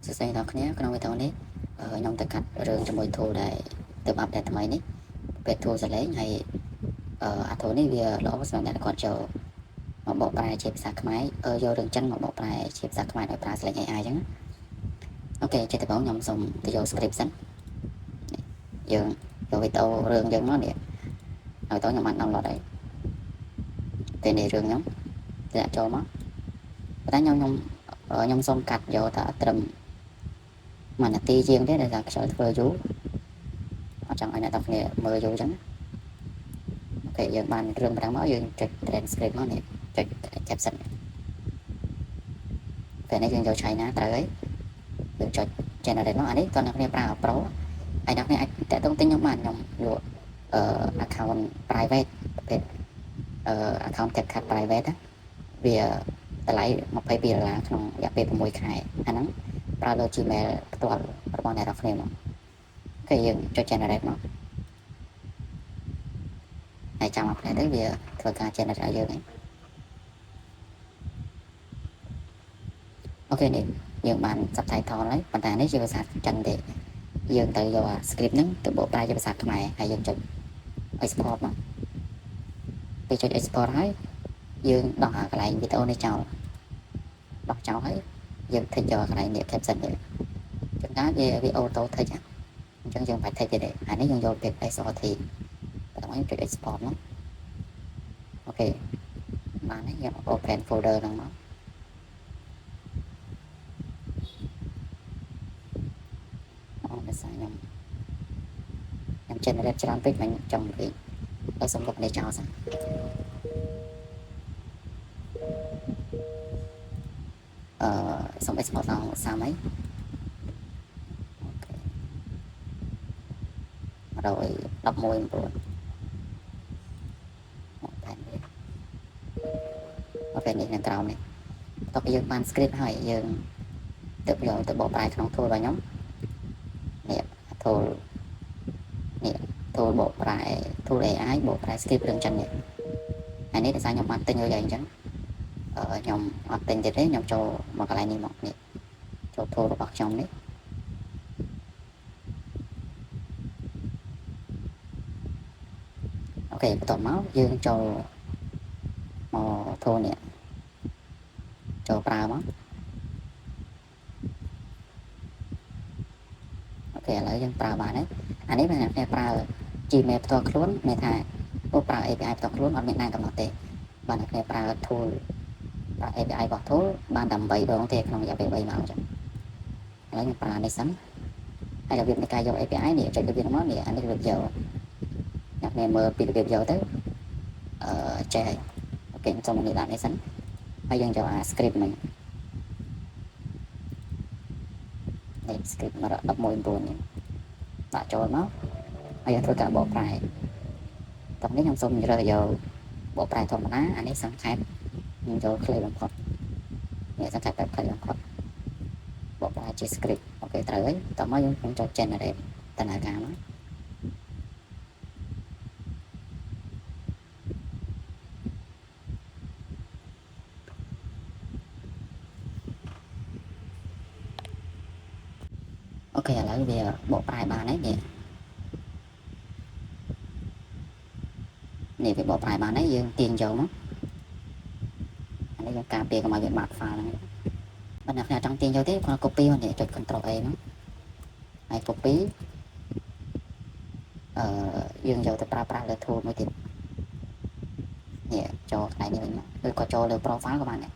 សួស្តីដល់គ្នាក្នុងវីដេអូនេះខ្ញុំទៅកាត់រឿងជាមួយធូលដែលទើបអាប់ដេតថ្មីនេះប្រភេទធូលសលេងហើយអាធូលនេះវាល្អសម្រាប់អ្នកគាត់ចូលមកបកប្រែជាភាសាខ្មែរយករឿងចិនមកបកប្រែជាភាសាខ្មែរដោយប្រើសលេង AI អញ្ចឹងអូខេជាដំបូងខ្ញុំសូមទៅយក script សិនយើងយកវីដេអូរឿងយើងមកនេះហើយតោះខ្ញុំបាន download ហើយពេលនេះរឿងខ្ញុំទៅដាក់ចូលមកតែខ្ញុំសូមកាត់យកតែត្រឹម1នាទីជាងទេដែលថាខ្យល់ធ្វើយូរអត់ចង់ឲ្យអ្នកទាំងគ្នាមើលយូរអញ្ចឹងអូខេយើងបានរឿងប្រឹងមកយើងចុច transcript មកនេះចុច caption ពេលនេះយើងយក China ត្រូវហើយយើងចុច generate មកអានេះតើអ្នកគ្នាប្រើ Pro ហើយអ្នកគ្នាអាចតាក់ទងទិញខ្ញុំបានខ្ញុំយក account private ប្រភេទaccount CapCut private វាតម្លៃ$22ក្នុងរយៈពេល6ខែអាហ្នឹងប្រើលើ Gmail ផ្ទាល់របស់អ្នកនរគ្នាមកគេយើងចុច generate មកហើយចាំមកផ្លែទៅវាធ្វើការ generate ឲ្យយើងអូខេនេះយើងបាន subtitle ហើយប៉ុន្តែនេះជាភាសាចិនទេយើងត្រូវយក script ហ្នឹងទៅបកប្រែជាភាសាខ្មែរហើយយើងចុច export មកពេលចុច export ហើយយើងដោះកន្លែងវីដេអូនេះចោលដោះចោលហើយយើងthíchយកកន្លែងនេះ caption នេះជួនកាលវា auto thích អញ្ចឹងយើងបាច់ thích ទេអានេះយើងយកពាក្យ SRT បន្តមកចុច export មកអូខេបានហើយយើង open folder ហ្នឹងមកអូដោយសារខ្ញុំ generate ច្រើនពេកមិនចង់ពេកហើយសូមលុបនេះចោលសិនសូម export ដល់សាមអី111.9អូខេនេះនៅក្រោមនេះតោះយើងបាន script ហើយយើងទៅយកទៅបកប្រែក្នុង tool របស់ខ្ញុំនេះ tool នេះ tool បកប្រែ tool AI បកប្រែ script រឿងចិននេះហើយនេះដោយសារខ្ញុំបានទិញហើយអញ្ចឹងខ្ញុំអត់ទិញទៀតទេខ្ញុំចូលមកកន្លែងនេះមកនេះចូល tool របស់ខ្ញុំនេះអូខេបន្ទាប់មកយើងចូលមក tool នេះចូលប្រើមកអូខេឥឡូវយើងប្រើបានហើយអានេះបើអ្នកប្រើ Gmail ផ្ទាល់ខ្លួនមានថាប្រើ API ផ្ទាល់ខ្លួនអត់មានណាកំណត់ទេបើអ្នកប្រើ tool ប្រើ API របស់ tool បានតែ8ដងទេក្នុងរយៈពេល3ម៉ោងអញ្ចឹងឥឡូវខ្ញុំប្រើនេះសិនហើយរបៀបនៃការយក API នេះចុចរបៀបមកនេះអានេះរបៀបយកអ្នកមើលពីរបៀបយកទៅចេះអូខេខ្ញុំនេះដាក់នេះសិនហើយយើងយកអា script នេះ script មក11.9នេះដាក់ចូលមកហើយយើងធ្វើការបកប្រែតោះនេះខ្ញុំសូមរើសយកបកប្រែធម្មតាអានេះសង្ខេបខ្ញុំចូលខ្លីបំផុតនេះសង្ខេបបែបខ្លីបំផុតបកប្រែជា script អូខេត្រូវហើយតោះមកយើងចុច generate ដំណើរការមកអូខេឥឡូវវាបកប្រែបានហើយនេះវាបកប្រែបានហើយយើងទាញយកមកអានេះយើងការពារកុំឲ្យវាបាត់ file ហ្នឹងបើអ្នកចង់ទាញយកទេគាត់ copy មកនេះចុច Ctrl A មកហើយ copy យើងយកទៅប្រើប្រាស់លើ tool មួយទៀតនេះចូលកន្លែងនេះវិញមកឬក៏ចូលលើ profile ក៏បានដែរ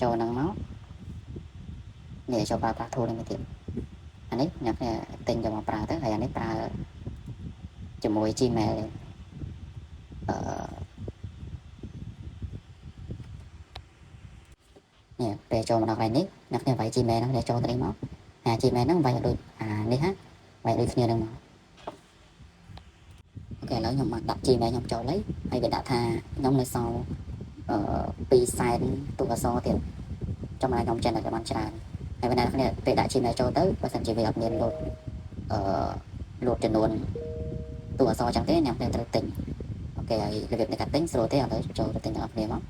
ចូលហ្នឹងមកនេះចូលប្រើប្រាស់ tool នេះមួយទៀតអានេះអ្នកទិញយកមកប្រើទៅហើយអានេះប្រើជាមួយ Gmail នេះពេលចូលមកដល់កន្លែងនេះអ្នកវាយ Gmail ហ្នឹងចូលទៅនេះមកអា Gmail ហ្នឹងវាយដូចអានេះហ่ะវាយដូចគ្នាហ្នឹងមកអូខេឥឡូវខ្ញុំបានដាក់ Gmail ខ្ញុំចូលហើយវាដាក់ថាខ្ញុំនៅសល់200,000ទូអក្សរទៀតចំណែកខ្ញុំចេះតែបានច្រើនហើយបើអ្នកពេលដាក់ Gmail ចូលទៅបើសិនជាវាអត់មានលោតចំនួនទូអក្សរចឹងទេអ្នកត្រូវទិញអូខេហើយរបៀបនៃការទិញស្រួលទេឥឡូវចូលទៅទិញដល់គ្នាមក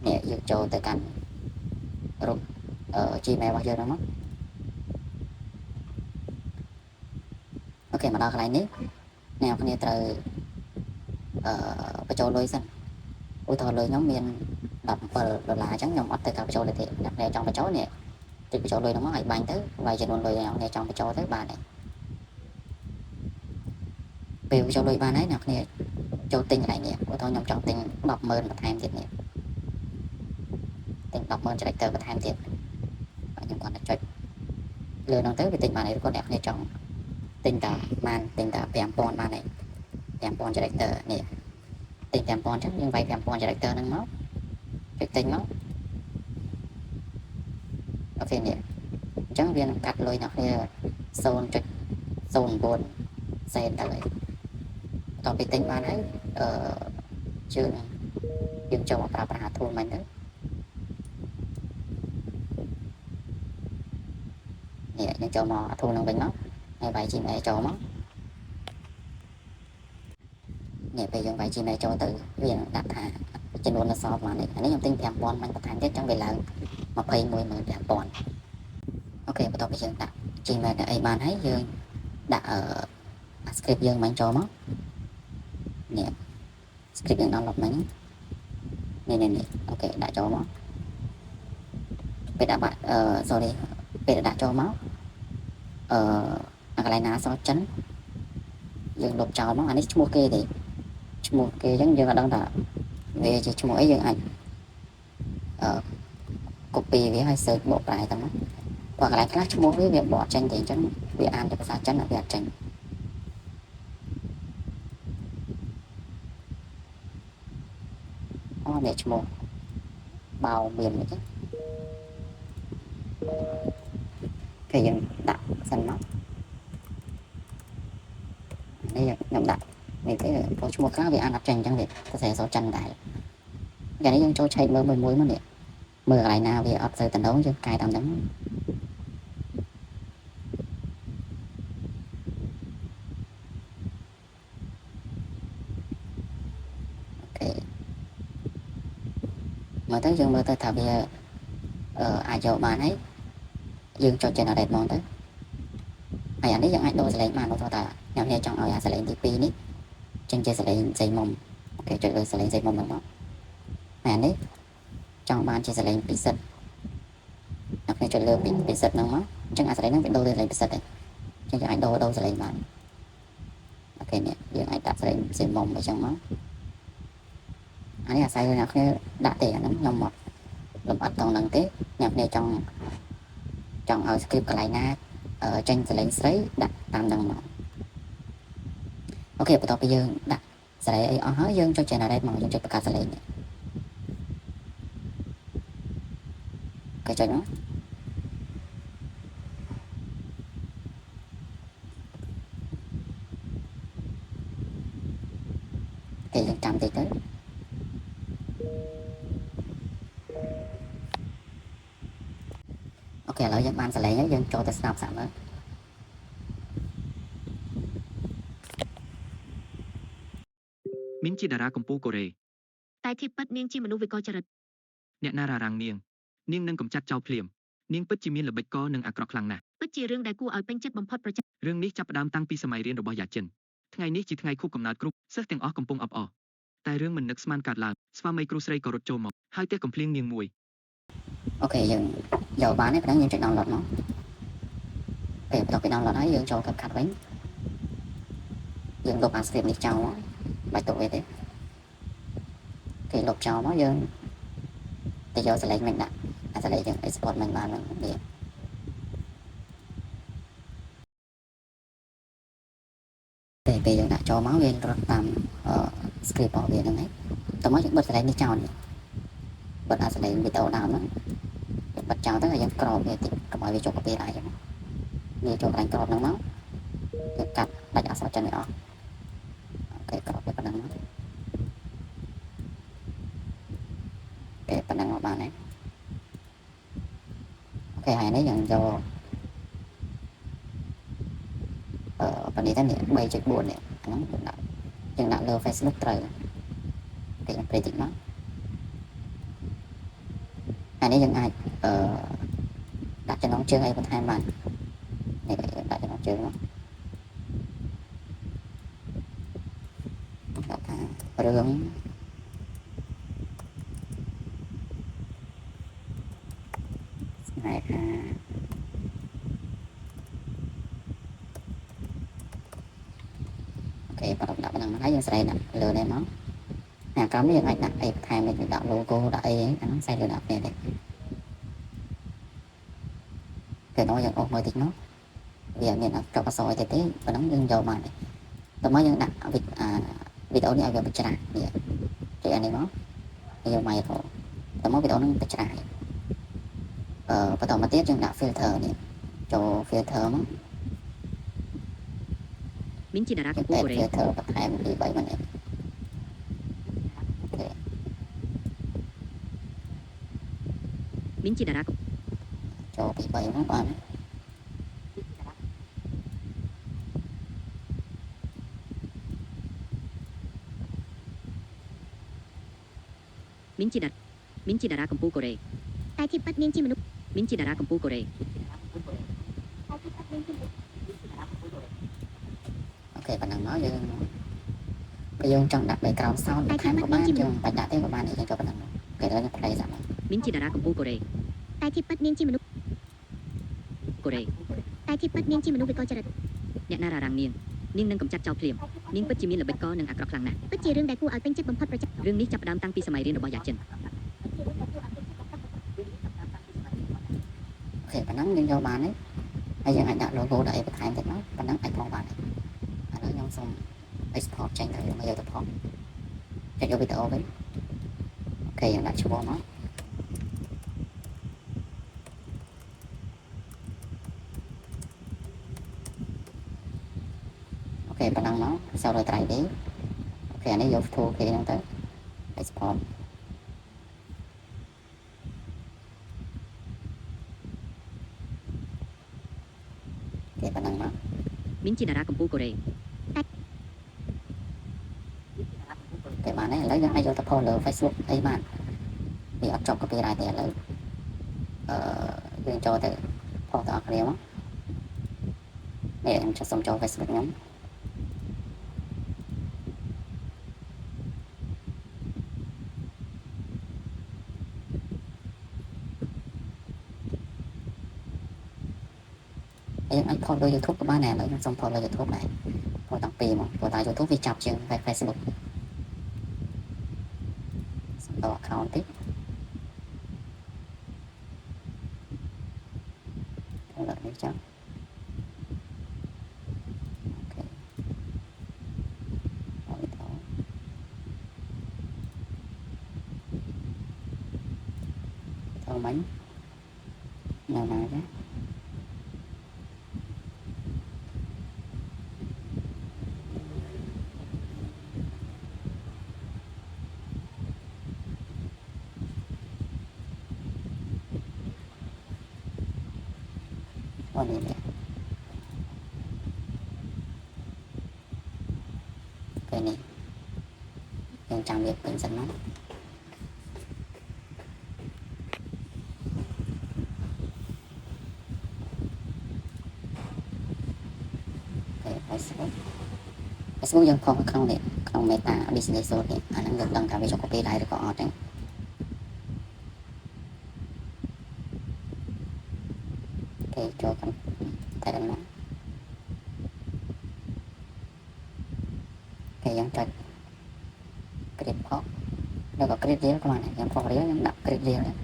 នេះយើងចូលទៅកាន់រូប Gmail របស់យើងហ្នឹងមកអូខេមកដល់កន្លែងនេះអ្នកគ្នាត្រូវបញ្ចូលលុយសិនឧទាហរណ៍លុយខ្ញុំមាន$17អញ្ចឹងខ្ញុំអត់ទៅការបញ្ចូលទេអ្នកគ្នាចង់បញ្ចូលនេះតិចបញ្ចូលលុយហ្នឹងមកឲ្យបាញ់ទៅវាយចំនួនលុយអ្នកគ្នាចង់បញ្ចូលទៅបានហើយពេលបញ្ចូលលុយបានហើយអ្នកគ្នាចូលទិញកន្លែងនេះឧទាហរណ៍ខ្ញុំចង់ទិញ100000បន្ថែមទៀតនេះទិញ100000 character បន្ថែមទៀតខ្ញុំគាត់តែចុចលើហ្នឹងទៅវាទិញបានហើយគាត់អ្នកគ្នាចង់ទិញតាបានទិញតា5000បានហើយ5000 character នេះទិញ5000អញ្ចឹងយើងវាយ5000 character ហ្នឹងមកចុចទិញមកអូខេនេះអញ្ចឹងវានឹងកាត់លុយអ្នកគ្នា 0.09 សេនទៅហើយតទៅទិញបានហើយយើងចូលមកប្រើប្រាស់ tool មិនទៅនេះយើងចូលមក tool ហ្នឹងវិញមកហើយវាយ Gmail ចូលមកនេះពេលយើងវាយ Gmail ចូលទៅវានឹងដាក់ថាចំនួននៅសល់ប្រហែលនេះអានេះខ្ញុំទិញ5000មិនបន្ថែមទៀតអញ្ចឹងវាឡើង215,000អូខេបន្ទាប់ពីយើងដាក់ Gmail ដាក់អីបានហើយយើងដាក់ script យើងមិនចូលមកនេះ script យើង download មិញនេះអូខេដាក់ចូលមកពេលដាក់sorry ពេលដាក់ចូលមកកន្លែងណាសល់ចិនយើងលុបចោលមកអានេះឈ្មោះគេទេឈ្មោះគេអញ្ចឹងយើងអត់ដឹងថាវាជាឈ្មោះអីយើងអាចcopy វាហើយ search បកប្រែទៅមកព្រោះកន្លែងខ្លះឈ្មោះវាបកចេញទេអញ្ចឹងវាអានជាភាសាចិនវាអត់ចេញនេះឈ្មោះបោមានអញ្ចឹងគេយើងដាក់សិនមកនេះខ្ញុំដាក់នេះទេព្រោះឈ្មោះខ្លះវាអានអត់ចេញអញ្ចឹងវាទៅសេសចិនដែរយ៉ាងនេះយើងចូលឆែកមើលមួយមកនេះមើលកន្លែងណាវាអត់សូវតំណងយើងកែតាមហ្នឹងមើលទៅយើងមើលទៅថាវាអាចយកបានហើយយើងចុច generate មកទៅហើយអានេះយើងអាចដូរសលេងបានឧទាហរណ៍ថាអ្នកនេះចង់ឲ្យអាសលេងទី2នេះចេញជាសលេងសេមុំអូខេចុចលើសលេងសេមុំហ្នឹងមកហើយអានេះចង់បានជាសលេងពិសិដ្ឋអ្នកនេះចុចលើពិសិដ្ឋហ្នឹងមកអញ្ចឹងអាសលេងហ្នឹងវាដូរទៅសលេងពិសិដ្ឋទេអញ្ចឹងយើងអាចដូរសលេងបានអូខេនេះយើងអាចដាក់សលេងសេមុំអញ្ចឹងមកអានេះអាស្រ័យលើអ្នកគ្នាដាក់ទេអាហ្នឹងខ្ញុំមកលំអិតតហ្នឹងទេអ្នកគ្នាចង់ឲ្យ script កន្លែងណាចេញសលេងស្រីដាក់តាមហ្នឹងមកអូខេបន្ទាប់ពីយើងដាក់សលេងអីអស់ហើយយើងចុច generate មកយើងចុចបង្កើតសលេងគេចុចមកគេយើងចាំតិចទៅអូខេឥឡូវយើងបានសលេងហើយយើងចូលទៅស្ដាប់សាក់មើលមីនជាតារាកម្ពុជាកូរ៉េតែធៀបពិតនាងជាមនុស្សវិកលចរិតអ្នកណារ៉ាំងនាងនឹងកំចាត់ចោលភ្លាមនាងពិតជាមានល្បិចកលនិងអាក្រក់ខ្លាំងណាស់ពិតជារឿងដែលគួរឲ្យពេញចិត្តបំផុតប្រចាំរឿងនេះចាប់ផ្ដើមតាំងពីសម័យរៀនរបស់យ៉ាចិនថ្ងៃនេះជាថ្ងៃខួបកំណើតគ្រូសិស្សទាំងអស់កំពុងអបអរតែរឿងមិននឹកស្មានកើតឡើងស្វាមីគ្រូស្រីក៏រត់ចូលមកហើយទះកំភ្លៀងនាងមួយអូខេយើងយកបានហើយប៉ុណ្ណឹងយើងចុច download មកពេលបន្ទាប់ពី download ហើយយើងចូលទៅកាត់វិញយើងលុបអា script នេះចោលមកបាច់ទុកវាទេគេលុបចោលមកយើងទៅយកសលេងមិញដាក់អាសលេងយើង export មិញបានវាតែពេលយើងដាក់ចូលមកវារត់តាម script របស់វាហ្នឹងហើយតោះមកយើងបិទសលេងនេះចោលបិទអាសលេងវីដេអូដើមហ្នឹងបិទចោលទៅហើយយើងក្រោបវាតិចកុំឲ្យវាជាប់ copyright អញ្ចឹងវាចូលកន្លែងក្រោបហ្នឹងមកយើងកាត់ដាច់អក្សរចិននេះអស់អូខេក្រោបវាប៉ុណ្ណឹងមកអូខេប៉ុណ្ណឹងមកបានហើយអូខេហើយនេះយើងយកប៉ុណ្នេះទៅនេះ 3.4 នេះហ្នឹងយើងដាក់លើ Facebook ត្រូវគេយើងព្រីតិចមកអានេះយើងអាច đặt cho nó chương ấyបន្ថែមបាននេះដាក់ចំណងជើងមកដាក់ថារឿងស្នេហាអូខេបន្តដាក់ប៉ុណ្ណឹងហើយយើងស្រីដាក់លើនេះមកអាក្រោមនេះយើងអាចដាក់អីបន្ថែមនេះដាក់ logo ដាក់អីអាហ្នឹងស្អែកលើដាក់នេះទេគេnóiយើងអស់មើលតិចមកវាមានអក្សរអក្សរអីទេប៉ុណ្ណឹងយើងយកបានតែមកយើងដាក់វីដេអូនេះឲ្យវាបច្រាស់នេះចុចអានេះមកយកមកទៅតែមកវីដេអូហ្នឹងបច្រាស់បន្តមកទៀតយើងដាក់ filter នេះចូល filter មក មានជាតារាកម្ពុជាកូរ៉េ filter បន្ថែមពី3ម៉ានេះមានជាតារា ចូលពី3មកបាន មានជាតារាកម្ពុជាកូរ៉េតែជាប៉ាត់នាងជាមនុស្សមានជាតារាកម្ពុជាកូរ៉េ អូខេប៉ុណ្ណឹងមកយើងចង់ដាក់ background sound បន្ថែមក៏បានយើងបាច់ដាក់ទេក៏បានយើងចូលប៉ុណ្ណឹងគេដល់ play សាប់មក មានជាតារាកម្ពុជាកូរ៉េតែជាប៉ាត់នាងជាមនុស្សកូរ៉េតែជាប៉ាត់នាងជាមនុស្សវិកលចរិតអ្នកណារ៉ារ៉ាំងនាងនឹងកំចាត់ចោលភ្លាមនាងពិតជាមានល្បិចកលនិងអាក្រក់ខ្លាំងណាស់ពិតជារឿងដែលគួរឲ្យពេញចិត្តបំផុតប្រចាំរឿងនេះចាប់ផ្ដើមតាំងពីសម័យរៀនរបស់យ៉ាចិន អូខេប៉ុណ្ណឹងយើងយកបានហើយយើងអាចដាក់ logo ដាក់អីបន្ថែមទៀតមកប៉ុណ្ណឹងអាចផងបានឥឡូវខ្ញុំសូម export ចេញទៅមកយកទៅផងចុចយកវីដេអូវិញអូខេយើងដាក់ឈ្មោះមកអូខេប៉ុណ្ណឹងមកសោដោយត្រៃទេអូខេអានេះយក tool គេហ្នឹងទៅ export គេប៉ុណ្ណឹងមក មានជាតារាកម្ពុជាកូរ៉េ គេបានហើយឥឡូវយើងអាចយកទៅ post លើ Facebook អីបានវាអត់ជាប់ copyright ទេឥឡូវយើងចូលទៅ post ដល់គ្នាមកនេះខ្ញុំចង់សុំចូល Facebook ខ្ញុំយើងអាច post លើ YouTube ក៏បានដែរឥឡូវខ្ញុំសុំ post លើ YouTube ដែរ post តាំងពីមកព្រោះតែ YouTube វាចាប់ជាង Facebook សុំទៅ account តិចដល់នេះចាំអូខេទៅមិញនៅណាចាអូនេះពេលនេះយើងចាំវាពេញសិនមកFacebook យើងផុសក្នុងនេះក្នុង Meta Business Suite នេះអាហ្នឹងយើងដឹងថាវាជាប់ copyright ឬក៏អត់ទេគេចូលកាន់តែដល់មកគេយើងចុច create ផុសឬក៏ create reel ក៏បានដែរយើងផុស reel យើងដាក់ create reel ដែរ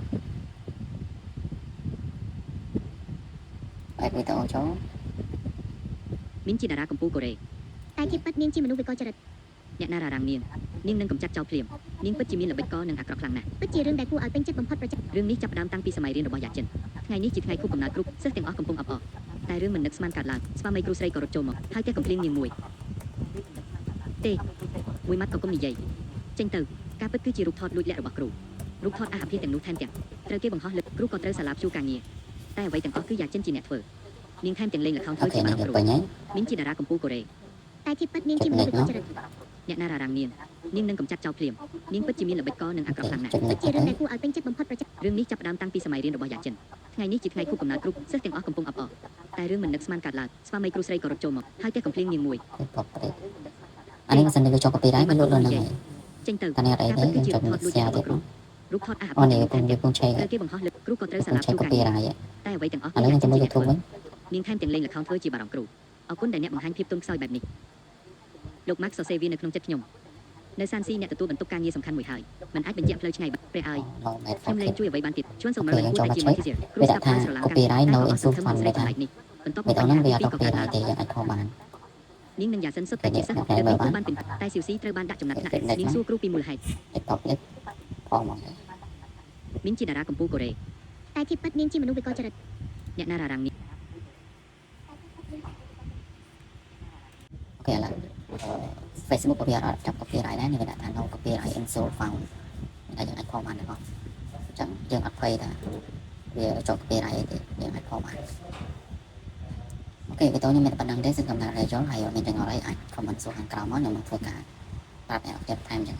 អាចវីដេអូចូល មានជាតារាកម្ពុជាកូរ៉េតែជាប៉ាត់នាងជាមនុស្សវិកលចរិតអ្នកណារ៉ារ៉ាំងនាងនឹងកំចាត់ចោលភ្លាមនាងពិតជាមានល្បិចកលនិងអាក្រក់ខ្លាំងណាស់ពិតជារឿងដែលគួរឲ្យពេញចិត្តបំផុតប្រចាំរឿងនេះចាប់ផ្ដើមតាំងពីសម័យរៀនរបស់យ៉ាចិនថ្ងៃនេះជាថ្ងៃខួបកំណើតគ្រប់សិស្សទាំងអស់កំពុងអបអរតែរឿងមិននឹកស្មានកើតឡើងស្វាមីគ្រូស្រីក៏រត់ចូលមកហើយតែកំភ្លៀងនាងមួយទេមួយម៉ាត់ក៏កុំនិយាយចេញទៅការពិតគឺជារូបថតលួចលាក់របស់គ្រូរូបថតអាហារទាំងនោះថែមទាំងត្រូវគេបង្ហោះលើគ្រូក៏ត្រូវសាលាព្យួរការងារតែអ្វីទាំងអស់គឺយ៉ាចិនជាអ្នកធ្វើនាងថែមទាំងលេងល្ខោនធ្វើជាបាក់គ្រូមានជាតារាកម្ពុជាកូរ៉េតែជាប៉ាត់នាងជាមនុស្សវិកលចរិតអ្នកណារ៉ារ៉ាំងនាងនឹងកំចាត់ចោលភ្លាមនាងពិតជាមានល្បិចកលនិងអាក្រក់ខ្លាំងណាស់ពិតជារឿងដែលគួរឲ្យពេញចិត្តបំផុតប្រចាំរឿងនេះចាប់ផ្ដើមតាំងពីសម័យរៀនរបស់យ៉ាចិន ថ្ងៃនេះជាថ្ងៃខួបកំណើតគ្រប់សិស្សទាំងអស់កំពុងអបអរតែរឿងមិននឹកស្មានកើតឡើងស្វាមីគ្រូស្រីក៏រត់ចូលមកហើយផ្ទះកំភ្លៀងនាងមួយ គឺបកប្រេតអានេះមិនសិនវាជាប់ copyright វាលក់លើហ្នឹងហើយ ចេញទៅ តែនេះអត់អីទេយើងចូលមកស្យាទៀត រូបថតអាហារ អូនេះពងឆេក ត្រូវគេបង្ហោះលើគ្រូក៏ត្រូវសា ពង លា ឆេក ជួការងារ copyright តែអ្វីទាំងអស់ ឥឡូវយើងទៅមើល YouTube វិញ នាងថែមទាំងលេងល្ខោនធ្វើជាបារម្ភគ្រូអរគុណដែលអ្នកបង្ហាញភាពទន់ខ្សោយបែបនេះលោក Max សរសេរវានៅក្នុងចិត្តខ្ញុំនៅសានស៊ីអ្នកទទួលបន្ទុកការងារសំខាន់មួយហើយមិនអាចបញ្ជាក់ផ្លូវឆ្ងាយព្រះអើយ no made ខ្ញុំ for លែង kid ជួយអ្វីបានទៀតជួនសូម អូ មើ ខេ ល យើង គួរ ចូល តែ មក ជា check មួយគ្រូស្ដាប់ការស្រឡាង copyright no តែ info ខំ fund ស្រី ទេ កន្លែងនេះបន្ទាប់ វាដល់ហ្នឹងវាអត់ ពីក៏កើត copyright ទេយើងអាចខមបាន នាងនឹងយ៉ាសិនសុទ្ធតែជាសិស្សដែលទទួលបានពីតែស៊ីស៊ីត្រូវបានដាក់ចំណាត់ថ្នាក់នាងសួរគ្រូពីមូលហេតុ TikTok នេះផងមក មីងជាតារាកម្ពុជាកូរ៉េតែជាពិតនាងជាមនុស្សវិកលចរិតអ្នកណារ៉ារ៉ាំងនេះ អូខេឥឡូវ Facebook ក៏វាអត់ចាប់ copyright ដែរនេះវាដាក់ថា no copyright info found តែយើងអាចខមបានទាំងអស់អញ្ចឹងយើងអត់ភ័យថាវាជាប់ copyright អីទេយើងអាចខមបានអូខេវីដេអូនេះមានប៉ុណ្្នឹងទេសឹងកំណត់ឲ្យយល់ហើយមានចំណុចអីអាច comment សួរខាងក្រោមមកខ្ញុំនឹងធ្វើការប្រាប់អ្នកទៀតថែមអញ្ចឹង